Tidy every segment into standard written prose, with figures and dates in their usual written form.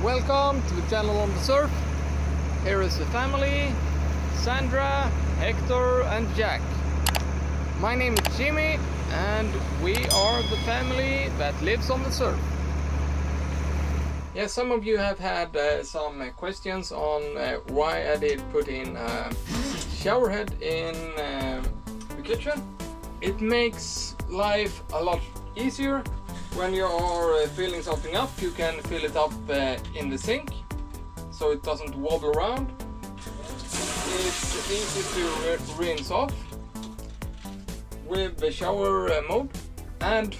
Welcome to the channel on the surf. Here is the family, Sandra, Hector and Jack. My name is Jimmy and we are the family that lives on the surf. Yeah, some of you have had some questions on why I did put in a shower head in the kitchen. It makes life a lot easier. When you are filling something up, you can fill it up in the sink, so it doesn't wobble around. It's easy to rinse off with the shower mode. And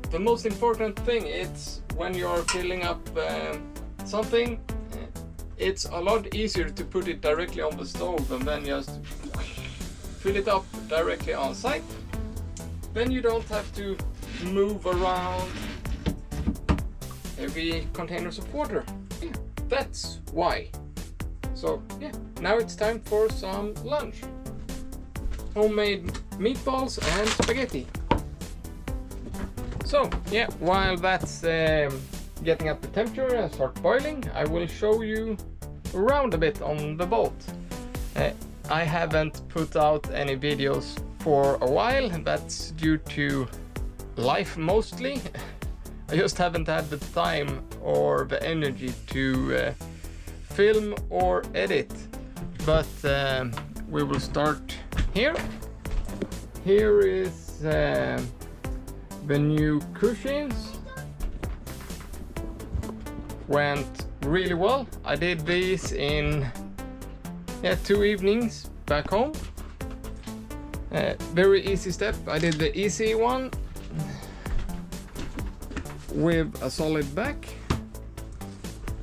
the most important thing, it's when you're filling up something, it's a lot easier to put it directly on the stove and then just fill it up directly on site. Then you don't have to move around heavy containers of water. Yeah, that's why. So yeah, now it's time for some lunch. Homemade meatballs and spaghetti. So yeah, while that's getting up the temperature and start boiling, I will show you around a bit on the boat. I haven't put out any videos for a while, and that's due to life mostly. I just haven't had the time or the energy to film or edit. But we will start here. Here is the new cushions. Went really well. I did these in 2 evenings back home. Very easy step. I did the easy one with a solid back,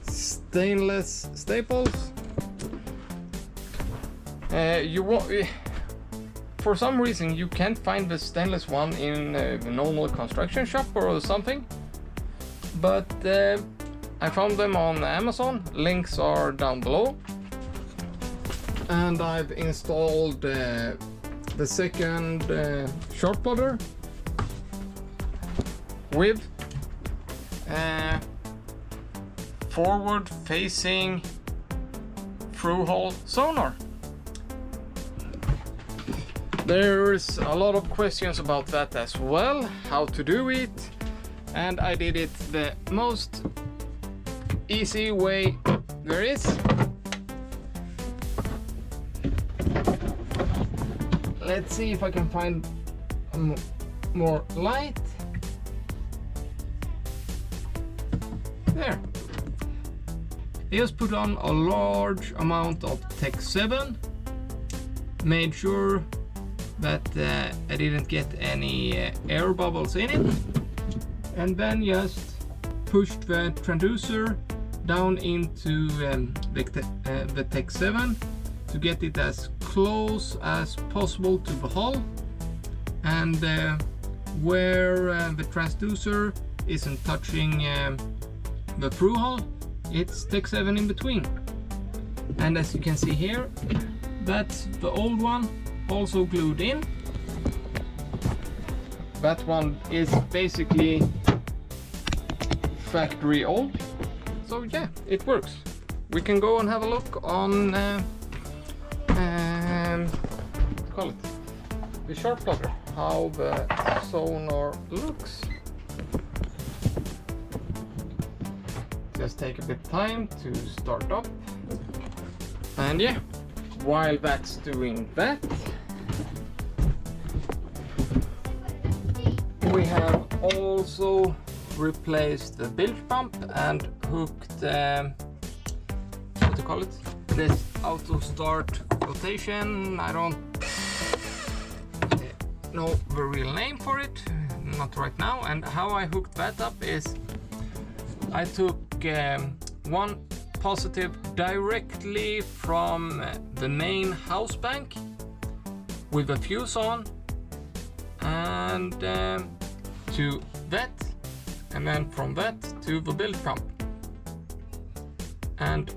stainless staples. For some reason you can't find the stainless one in the normal construction shop or something, but I found them on Amazon. Links are down below. And I've installed the second short plotter with forward facing through hole sonar. There's a lot of questions about that as well, how to do it, and I did it the most easy way there is. Let's see if I can find more light. There. I just put on a large amount of Tech 7. Made sure that I didn't get any air bubbles in it. And then just pushed the transducer down into the Tech 7 to get it as close as possible to the hull. And where the transducer isn't touching the through hull, it's Tech 7 in between. And as you can see here, that's the old one, also glued in. That one is basically factory old. So yeah, it works. We can go and have a look on call it the short plotter, how the sonar looks. Just take a bit of time to start up. And yeah, while that's doing that, we have also replaced the bilge pump and hooked what to call it, this auto start rotation. I don't know the real name for it, not right now. And how I hooked that up is I took one positive directly from the main house bank with a fuse on, and to that, and then from that to the bilge pump. And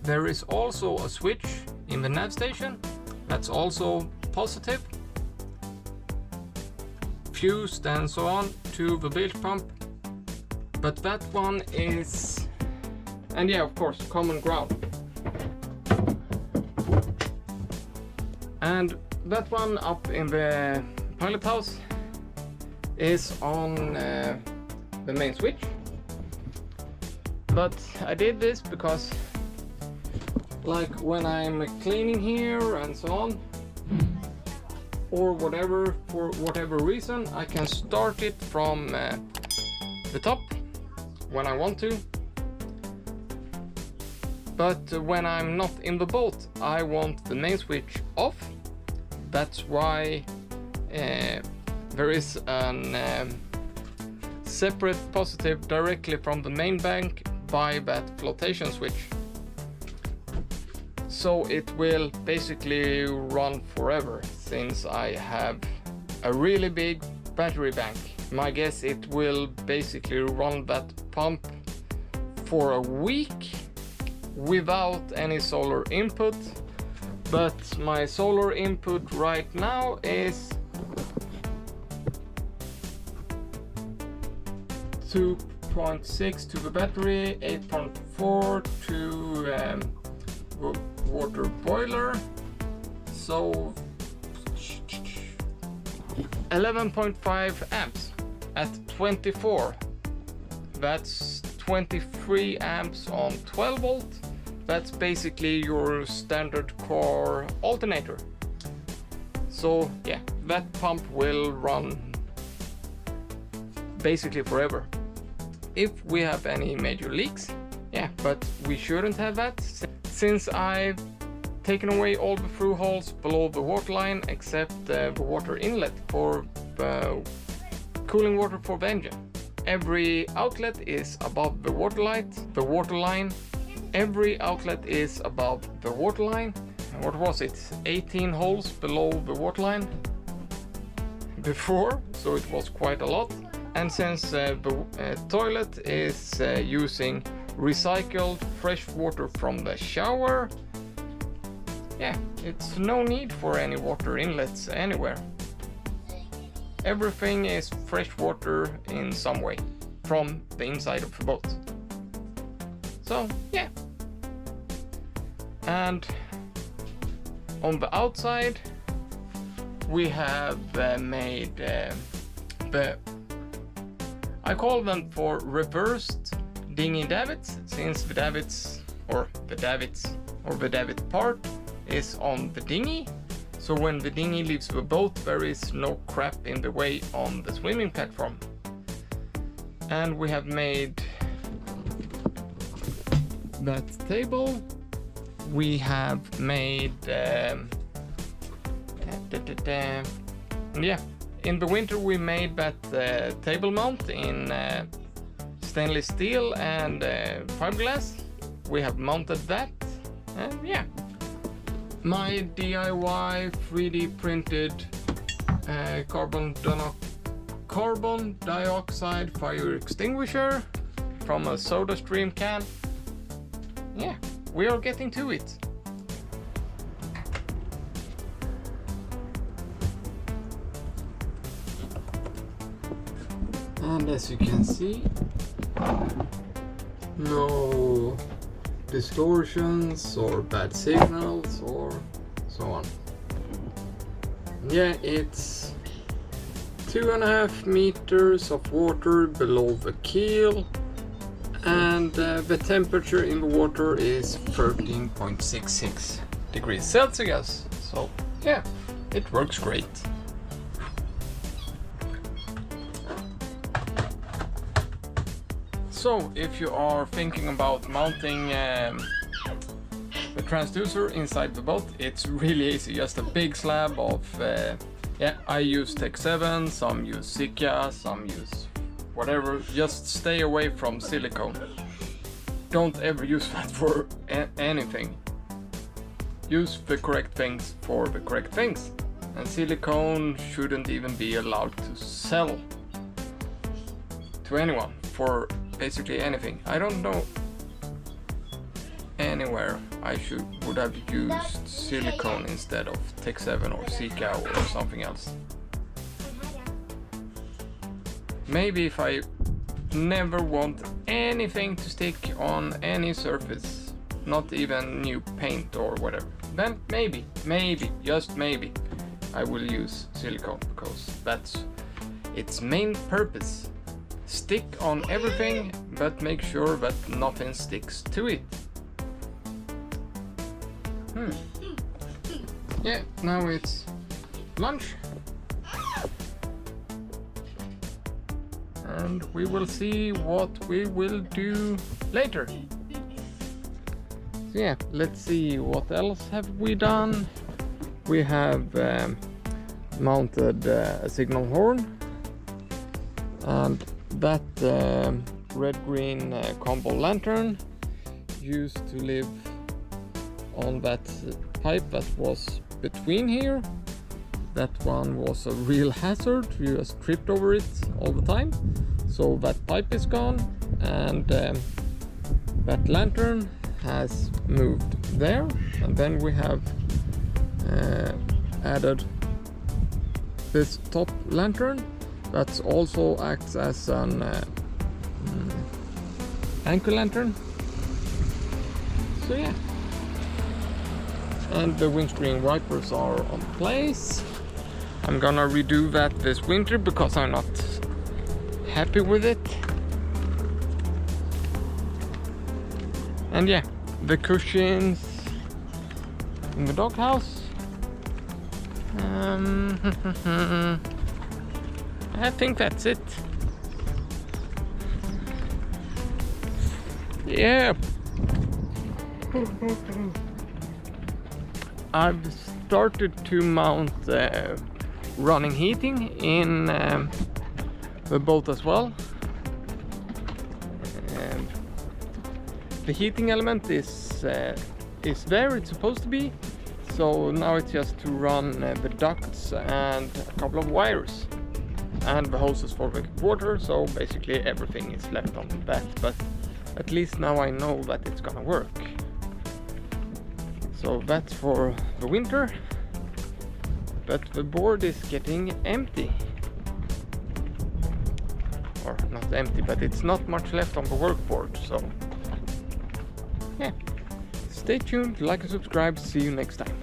there is also a switch in the nav station that's also positive, fused and so on to the bilge pump. But that one is, and yeah, of course, common ground. And that one up in the pilot house is on the main switch. But I did this because, like, when I'm cleaning here and so on, or whatever, for whatever reason, I can start it from the top when I want to. But when I'm not in the boat, I want the main switch off. That's why there is a separate positive directly from the main bank by that flotation switch. So it will basically run forever, since I have a really big battery bank. My guess, it will basically run that pump for a week without any solar input. But my solar input right now is 2.6 to the battery, 8.4 to water boiler, so 11.5 amps at 24. That's 23 amps on 12 volt. That's basically your standard core alternator. So yeah, that pump will run basically forever. If we have any major leaks, yeah, but we shouldn't have that, since I've taken away all the through holes below the waterline except the water inlet for cooling water for the engine. Every outlet is above the waterline. Every outlet is above the waterline. What was it? 18 holes below the waterline before, so it was quite a lot. And since the toilet is using recycled fresh water from the shower, yeah, it's no need for any water inlets anywhere. Everything is fresh water in some way from the inside of the boat. So yeah. And on the outside we have made I call them for reversed dinghy davits, since the davits or the davit part is on the dinghy. So when the dinghy leaves the boat, there is no crap in the way on the swimming platform. And we have made that table. We have made yeah, in the winter we made that table mount in stainless steel and fiberglass. We have mounted that, and yeah, my DIY 3D printed carbon dioxide fire extinguisher from a soda stream can. Yeah, we are getting to it. And as you can see, no distortions or bad signals or so on. Yeah, it's 2.5 meters of water below the keel, and the temperature in the water is 13.66 degrees Celsius. So yeah, it works great. So if you are thinking about mounting the transducer inside the boat, it's really easy. Just a big slab of yeah, I use Tech 7, some use Sika, some use whatever. Just stay away from silicone. Don't ever use that for anything. Use the correct things for the correct things. And silicone shouldn't even be allowed to sell to anyone for basically anything. I don't know anywhere I would have used silicone instead of Tech 7 or Sika or something else. Maybe if I never want anything to stick on any surface, not even new paint or whatever. Then maybe, just maybe, I will use silicone because that's its main purpose. Stick on everything, but make sure that nothing sticks to it. Yeah, now it's lunch. And we will see what we will do later. So yeah, let's see what else have we done. We have mounted a signal horn, and that red-green combo lantern used to live on that pipe that was between here. That one was a real hazard, you just tripped over it all the time. So that pipe is gone, and that lantern has moved there. And then we have added this top lantern that also acts as an anchor lantern. So yeah. And the windscreen wipers are on place. I'm gonna redo that this winter because I'm not happy with it. And yeah, the cushions in the doghouse. I think that's it. Yeah. I've started to mount running heating in the boat as well. The heating element is there, it's supposed to be. So now it's just to run the ducts and a couple of wires and the hoses for the water. So basically everything is left on that, but at least now I know that it's gonna work. So that's for the winter, but the board is getting empty. Or not empty, but it's not much left on the workboard, so yeah. Stay tuned, like and subscribe, see you next time.